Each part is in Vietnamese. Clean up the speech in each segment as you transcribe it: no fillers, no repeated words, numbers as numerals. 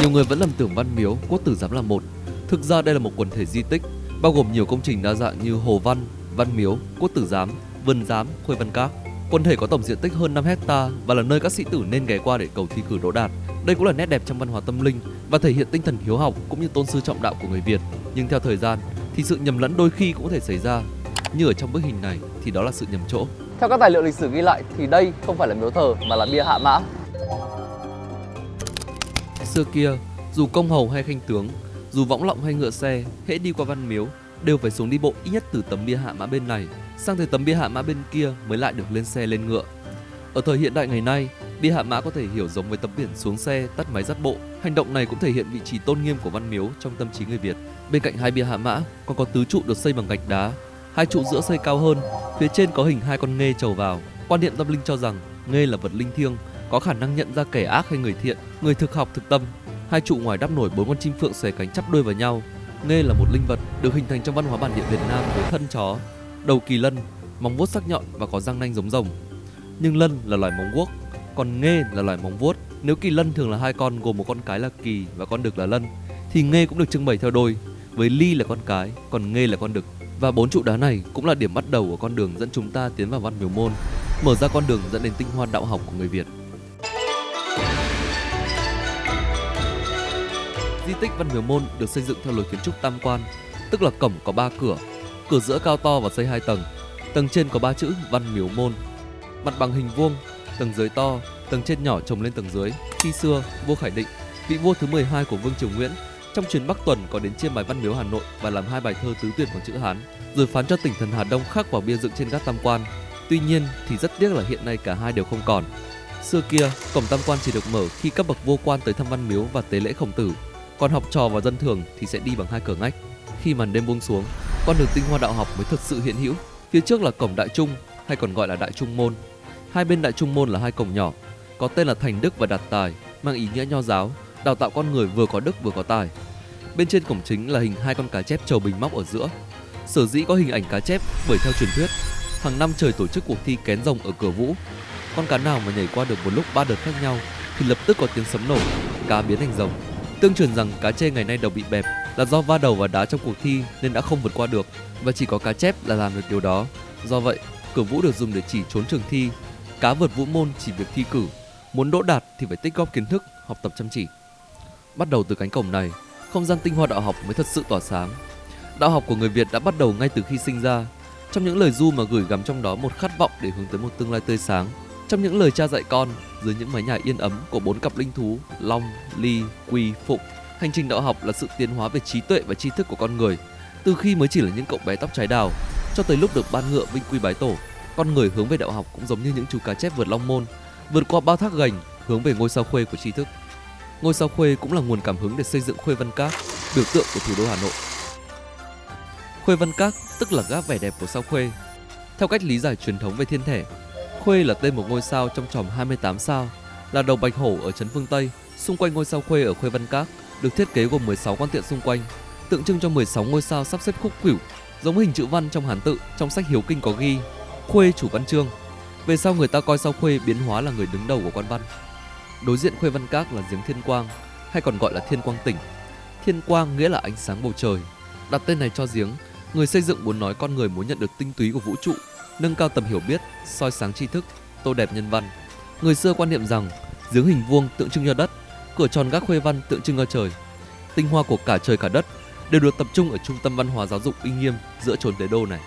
Nhiều người vẫn lầm tưởng Văn Miếu, Quốc Tử Giám là một. Thực ra đây là một quần thể di tích, bao gồm nhiều công trình đa dạng như Hồ Văn, Văn Miếu, Quốc Tử Giám, Vườn Giám, Khuê Văn Các. Quần thể có tổng diện tích hơn 5 hecta và là nơi các sĩ tử nên ghé qua để cầu thi cử đỗ đạt. Đây cũng là nét đẹp trong văn hóa tâm linh và thể hiện tinh thần hiếu học cũng như tôn sư trọng đạo của người Việt. Nhưng theo thời gian thì sự nhầm lẫn đôi khi cũng có thể xảy ra. Như ở trong bức hình này thì đó là sự nhầm chỗ. Theo các tài liệu lịch sử ghi lại thì đây không phải là miếu thờ mà là bia Hạ Mã. Xưa kia, dù công hầu hay khanh tướng, dù võng lọng hay ngựa xe, hễ đi qua Văn Miếu đều phải xuống đi bộ ít nhất từ tấm bia Hạ Mã bên này sang tới tấm bia Hạ Mã bên kia mới lại được lên xe lên ngựa. Ở thời hiện đại ngày nay, bia Hạ Mã có thể hiểu giống với tấm biển xuống xe tắt máy dắt bộ. Hành động này cũng thể hiện vị trí tôn nghiêm của Văn Miếu trong tâm trí người Việt. Bên cạnh hai bia Hạ Mã còn có tứ trụ được xây bằng gạch đá, hai trụ giữa xây cao hơn, phía trên có hình hai con nghê trầu vào. Quan niệm tâm linh cho rằng nghê là vật linh thiêng, có khả năng nhận ra kẻ ác hay người thiện, người thực học thực tâm. Hai trụ ngoài đắp nổi 4 con chim phượng xòe cánh chắp đuôi vào nhau. Nghê là một linh vật được hình thành trong văn hóa bản địa Việt Nam với thân chó, đầu kỳ lân, móng vuốt sắc nhọn và có răng nanh giống rồng. Nhưng lân là loài móng vuốt, còn nghê là loài móng vuốt. Nếu kỳ lân thường là hai con gồm một con cái là kỳ và con đực là lân, thì nghê cũng được trưng bày theo đôi, với ly là con cái, còn nghê là con đực. Và 4 trụ đá này cũng là điểm bắt đầu của con đường dẫn chúng ta tiến vào Văn Miếu Môn, mở ra con đường dẫn đến tinh hoa đạo học của người Việt. Di tích Văn Miếu Môn được xây dựng theo lối kiến trúc tam quan, tức là cổng có 3 cửa, cửa giữa cao to và xây 2 tầng. Tầng trên có 3 chữ Văn Miếu Môn. Mặt bằng hình vuông, tầng dưới to, tầng trên nhỏ chồng lên tầng dưới. Khi xưa, vua Khải Định, vị vua thứ 12 của Vương Triều Nguyễn, trong chuyến Bắc tuần có đến chiêm bài Văn Miếu Hà Nội và làm 2 bài thơ tứ tuyệt bằng chữ Hán, rồi phán cho tỉnh thần Hà Đông khắc vào bia dựng trên gác tam quan. Tuy nhiên thì rất tiếc là hiện nay cả hai đều không còn. Xưa kia, cổng tam quan chỉ được mở khi các bậc vô quan tới thăm Văn Miếu và tế lễ Khổng Tử, còn học trò và dân thường thì sẽ đi bằng 2 cửa ngách. Khi màn đêm buông xuống, con đường tinh hoa đạo học mới thực sự hiện hữu. Phía trước là cổng Đại Trung, hay còn gọi là Đại Trung Môn. Hai bên Đại Trung Môn là 2 cổng nhỏ, có tên là Thành Đức và Đạt Tài, mang ý nghĩa nho giáo, đào tạo con người vừa có đức vừa có tài. Bên trên cổng chính là hình 2 con cá chép trầu bình móc ở giữa. Sở dĩ có hình ảnh cá chép bởi theo truyền thuyết, hàng năm trời tổ chức cuộc thi kén rồng ở cửa Vũ. Con cá nào mà nhảy qua được một lúc 3 đợt khác nhau thì lập tức có tiếng sấm nổ, cá biến thành rồng. Tương truyền rằng cá trê ngày nay đầu bị bẹp là do va đầu vào đá trong cuộc thi nên đã không vượt qua được, và chỉ có cá chép là làm được điều đó. Do vậy, cửa Vũ được dùng để chỉ trốn trường thi. Cá vượt vũ môn chỉ việc thi cử, muốn đỗ đạt thì phải tích góp kiến thức, học tập chăm chỉ. Bắt đầu từ cánh cổng này, không gian tinh hoa đạo học mới thật sự tỏa sáng. Đạo học của người Việt đã bắt đầu ngay từ khi sinh ra, trong những lời ru mà gửi gắm trong đó một khát vọng để hướng tới một tương lai tươi sáng. Trong những lời cha dạy con, dưới những mái nhà yên ấm của 4 cặp linh thú Long, Ly, Quy, Phụng, hành trình đạo học là sự tiến hóa về trí tuệ và tri thức của con người. Từ khi mới chỉ là những cậu bé tóc trái đào, cho tới lúc được ban ngựa vinh quy bái tổ, con người hướng về đạo học cũng giống như những chú cá chép vượt long môn, vượt qua bao thác gành, hướng về ngôi sao Khuê của tri thức. Ngôi sao Khuê cũng là nguồn cảm hứng để xây dựng Khuê Văn Các, biểu tượng của thủ đô Hà Nội. Khuê Văn Các tức là gác vẻ đẹp của sao Khuê. Theo cách lý giải truyền thống về thiên thể, Khuê là tên một ngôi sao trong chòm 28 sao, là đầu bạch hổ ở trấn phương Tây. Xung quanh ngôi sao Khuê ở Khuê Văn Các được thiết kế gồm 16 con tiện xung quanh, tượng trưng cho 16 ngôi sao sắp xếp khúc khuỷu, giống hình chữ văn trong Hán tự. Trong sách Hiếu Kinh có ghi Khuê chủ văn chương. Về sau người ta coi sao Khuê biến hóa là người đứng đầu của quan văn. Đối diện Khuê Văn Các là giếng Thiên Quang, hay còn gọi là Thiên Quang Tỉnh. Thiên quang nghĩa là ánh sáng bầu trời. Đặt tên này cho giếng, người xây dựng muốn nói con người muốn nhận được tinh túy của vũ trụ, nâng cao tầm hiểu biết, soi sáng tri thức, tô đẹp nhân văn. Người xưa quan niệm rằng giếng hình vuông tượng trưng cho đất, cửa tròn gác Khuê Văn tượng trưng cho trời. Tinh hoa của cả trời cả đất đều được tập trung ở trung tâm văn hóa giáo dục uy nghiêm giữa chốn đế đô này.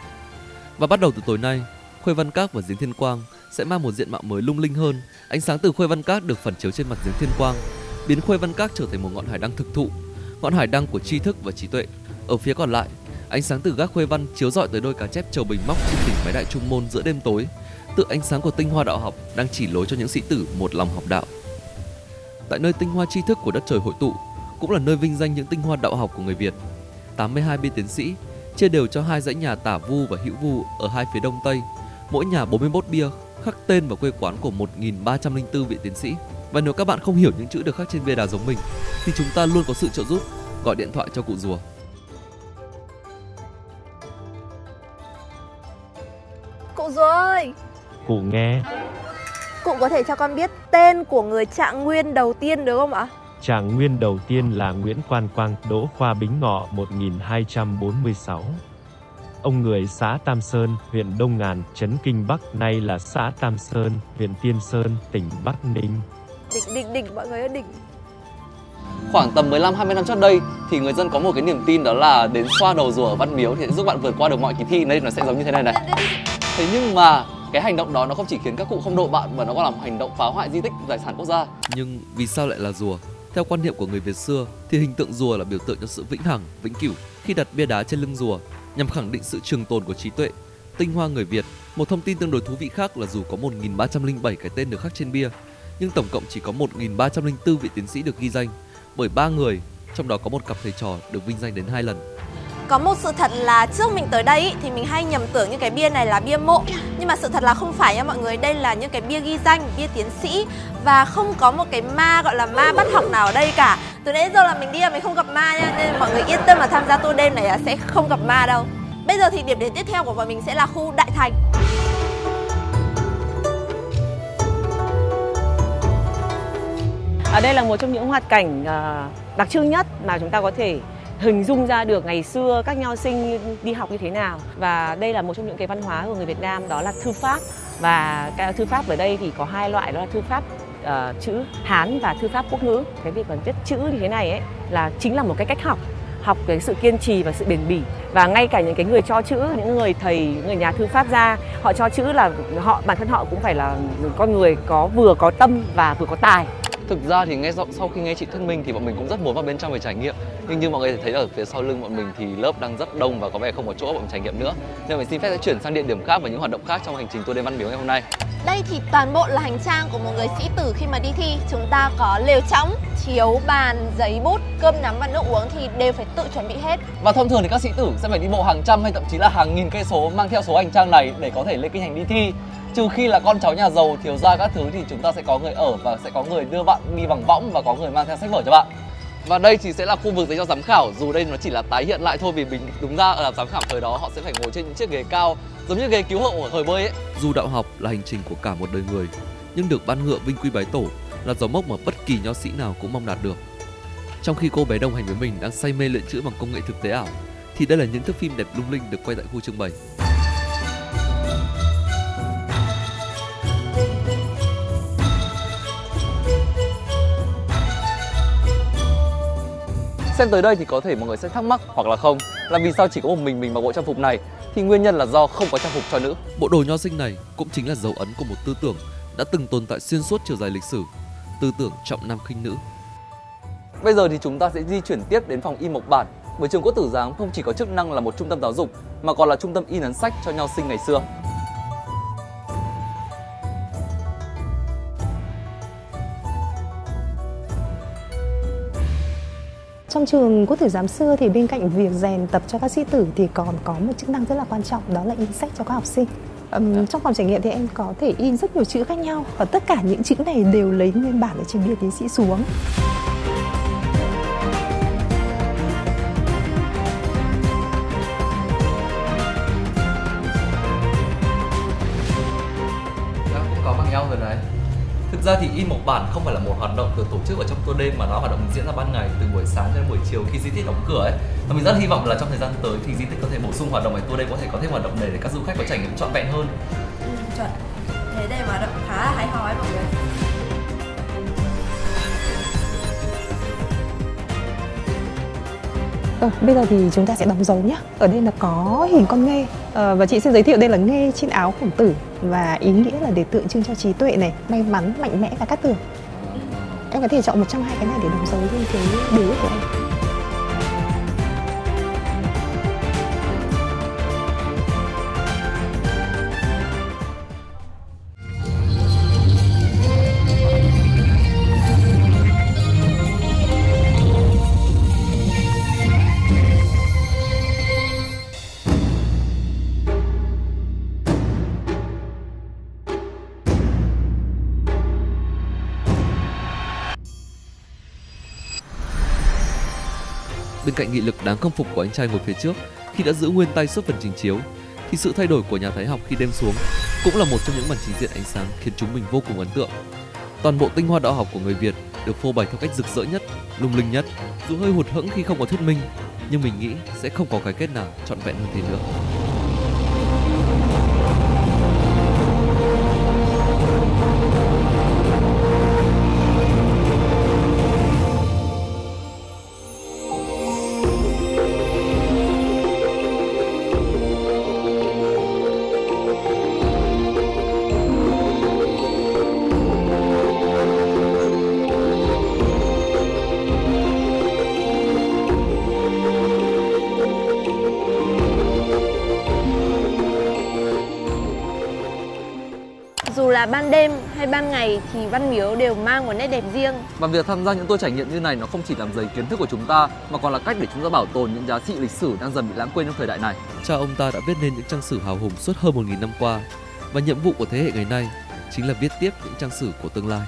Và bắt đầu từ tối nay, Khuê Văn Các và giếng Thiên Quang sẽ mang một diện mạo mới lung linh hơn. Ánh sáng từ Khuê Văn Các được phản chiếu trên mặt giếng Thiên Quang, biến Khuê Văn Các trở thành một ngọn hải đăng thực thụ, ngọn hải đăng của tri thức và trí tuệ. Ở phía còn lại, ánh sáng từ gác Khuê Văn chiếu rọi tới đôi cá chép trầu bình móc trên đỉnh mái Đại Trung Môn giữa đêm tối. Tự ánh sáng của tinh hoa đạo học đang chỉ lối cho những sĩ tử một lòng học đạo. Tại nơi tinh hoa tri thức của đất trời hội tụ, cũng là nơi vinh danh những tinh hoa đạo học của người Việt. 82 bia tiến sĩ chia đều cho 2 dãy nhà Tả Vu và Hữu Vu ở hai phía đông tây, mỗi nhà 41 bia khắc tên và quê quán của 1304 vị tiến sĩ. Và nếu các bạn không hiểu những chữ được khắc trên bia đá giống mình, thì chúng ta luôn có sự trợ giúp. Gọi điện thoại cho cụ rùa. Cụ rùa ơi! Cụ nghe. Cụ có thể cho con biết tên của người Trạng Nguyên đầu tiên được không ạ? Trạng nguyên đầu tiên là Nguyễn Quan Quang, Đỗ Khoa Bính Ngọ 1246. Ông người xã Tam Sơn, huyện Đông Ngàn, trấn Kinh Bắc, nay là xã Tam Sơn, huyện Tiên Sơn, tỉnh Bắc Ninh. Đỉnh, mọi người ơi, đỉnh. Khoảng tầm 15-20 năm trước đây thì người dân có một cái niềm tin, đó là đến xoa đầu rùa ở Văn Miếu thì sẽ giúp bạn vượt qua được mọi kỳ thi. Đây nó sẽ giống như thế này này. Thế nhưng mà cái hành động đó nó không chỉ khiến các cụ không độ bạn mà nó còn làm hành động phá hoại di tích tài sản quốc gia. Nhưng vì sao lại là rùa? Theo quan niệm của người Việt xưa thì hình tượng rùa là biểu tượng cho sự vĩnh hằng, vĩnh cửu. Khi đặt bia đá trên lưng rùa nhằm khẳng định sự trường tồn của trí tuệ, tinh hoa người Việt. Một thông tin tương đối thú vị khác là dù có 1307 cái tên được khắc trên bia, nhưng tổng cộng chỉ có 1304 vị tiến sĩ được ghi danh, bởi 3 người, trong đó có một cặp thầy trò được vinh danh đến 2 lần. Có một sự thật là trước mình tới đây ý, thì mình hay nhầm tưởng những cái bia này là bia mộ. Nhưng mà sự thật là không phải nha mọi người. Đây là những cái bia ghi danh, bia tiến sĩ. Và không có một cái ma gọi là ma bắt học nào ở đây cả. Từ nãy giờ là mình đi là mình không gặp ma nha. Nên mọi người yên tâm mà tham gia tour đêm này là sẽ không gặp ma đâu. Bây giờ thì điểm đến tiếp theo của bọn mình sẽ là khu Đại Thành. Ở đây là một trong những hoạt cảnh đặc trưng nhất mà chúng ta có thể hình dung ra được ngày xưa các nho sinh đi học như thế nào. Và đây là một trong những cái văn hóa của người Việt Nam, đó là thư pháp. Và cái thư pháp ở đây thì có 2 loại, đó là thư pháp chữ Hán và thư pháp quốc ngữ. Cái việc mà viết chữ như thế này ấy là chính là một cái cách học cái sự kiên trì và sự bền bỉ. Và ngay cả những cái người cho chữ, những người thầy, những người nhà thư pháp ra, họ cho chữ là bản thân họ cũng phải là con người vừa có tâm và vừa có tài. Thực ra thì sau khi nghe chị thuyết minh thì bọn mình cũng rất muốn vào bên trong để trải nghiệm. Nhưng như mọi người thấy ở phía sau lưng bọn mình thì lớp đang rất đông và có vẻ không có chỗ bọn mình trải nghiệm nữa. Nên mình xin phép sẽ chuyển sang địa điểm khác và những hoạt động khác trong hành trình tour đêm Văn Miếu ngày hôm nay. Đây thì toàn bộ là hành trang của một người sĩ tử khi mà đi thi. Chúng ta có lều trõng, chiếu, bàn, giấy bút, cơm nắm và nước uống thì đều phải tự chuẩn bị hết. Và thông thường thì các sĩ tử sẽ phải đi bộ hàng trăm hay thậm chí là hàng nghìn cây số mang theo số hành trang này để có thể lên kinh hành đi thi. Trừ khi là con cháu nhà giàu, thiếu gia các thứ thì chúng ta sẽ có người ở và sẽ có người đưa bạn đi bằng võng và có người mang theo sách vở cho bạn. Và đây thì sẽ là khu vực dành cho giám khảo, dù đây nó chỉ là tái hiện lại thôi vì mình đúng ra là giám khảo thời đó họ sẽ phải ngồi trên những chiếc ghế cao giống như ghế cứu hộ ở thời bơi ấy. Dù đạo học là hành trình của cả một đời người, nhưng được ban ngựa vinh quy bái tổ là dấu mốc mà bất kỳ nho sĩ nào cũng mong đạt được. Trong khi cô bé đồng hành với mình đang say mê luyện chữ bằng công nghệ thực tế ảo, thì đây là những thước phim đẹp lung linh được quay tại khu trưng bày. Xem tới đây thì có thể mọi người sẽ thắc mắc hoặc là không, là vì sao chỉ có một mình mặc bộ trang phục này, thì nguyên nhân là do không có trang phục cho nữ. Bộ đồ nho sinh này cũng chính là dấu ấn của một tư tưởng đã từng tồn tại xuyên suốt chiều dài lịch sử, tư tưởng trọng nam khinh nữ. Bây giờ thì chúng ta sẽ di chuyển tiếp đến phòng in mộc bản, bởi trường Quốc Tử Giám không chỉ có chức năng là một trung tâm giáo dục mà còn là trung tâm in ấn sách cho nho sinh ngày xưa. Trong trường Quốc Tử Giám xưa thì bên cạnh việc rèn tập cho các sĩ tử thì còn có một chức năng rất là quan trọng, đó là in sách cho các học sinh. Trong phòng trải nghiệm thì em có thể in rất nhiều chữ khác nhau và tất cả những chữ này đều lấy nguyên bản ở trên bia tiến sĩ xuống. Cũng có bằng nhau rồi đấy. Thực ra thì in mộc bản không phải là một hoạt động được tổ chức ở trong tour đêm mà nó hoạt động diễn ra ban ngày từ buổi sáng đến buổi chiều khi di tích đóng cửa ấy. Và mình rất hy vọng là trong thời gian tới thì di tích có thể bổ sung hoạt động ở tour đêm, có thể có thêm hoạt động để các du khách có trải nghiệm trọn vẹn hơn. Chuẩn. Thế đây hoạt động khá là hay ho ấy mọi người. Bây giờ thì chúng ta sẽ đóng dấu nhé. Ở đây là có hình con nghê và chị xin giới thiệu đây là nghê trên áo Khổng Tử và ý nghĩa là để tượng trưng cho trí tuệ này, may mắn, mạnh mẽ và cát tường. Em có thể chọn một trong hai cái này để đóng dấu lên cái bố của em. Bên cạnh nghị lực đáng khâm phục của anh trai ngồi phía trước khi đã giữ nguyên tay suốt phần trình chiếu, thì sự thay đổi của nhà Thái học khi đêm xuống cũng là một trong những màn trình diễn ánh sáng khiến chúng mình vô cùng ấn tượng. Toàn bộ tinh hoa đạo học của người Việt được phô bày theo cách rực rỡ nhất, lung linh nhất. Dù hơi hụt hẫng khi không có thuyết minh, nhưng mình nghĩ sẽ không có cái kết nào trọn vẹn hơn thế nữa. Dù là ban đêm hay ban ngày thì Văn Miếu đều mang một nét đẹp riêng. Và việc tham gia những tour trải nghiệm như này nó không chỉ làm dày kiến thức của chúng ta mà còn là cách để chúng ta bảo tồn những giá trị lịch sử đang dần bị lãng quên trong thời đại này. Cha ông ta đã viết nên những trang sử hào hùng suốt hơn 1000 năm qua, và nhiệm vụ của thế hệ ngày nay chính là viết tiếp những trang sử của tương lai.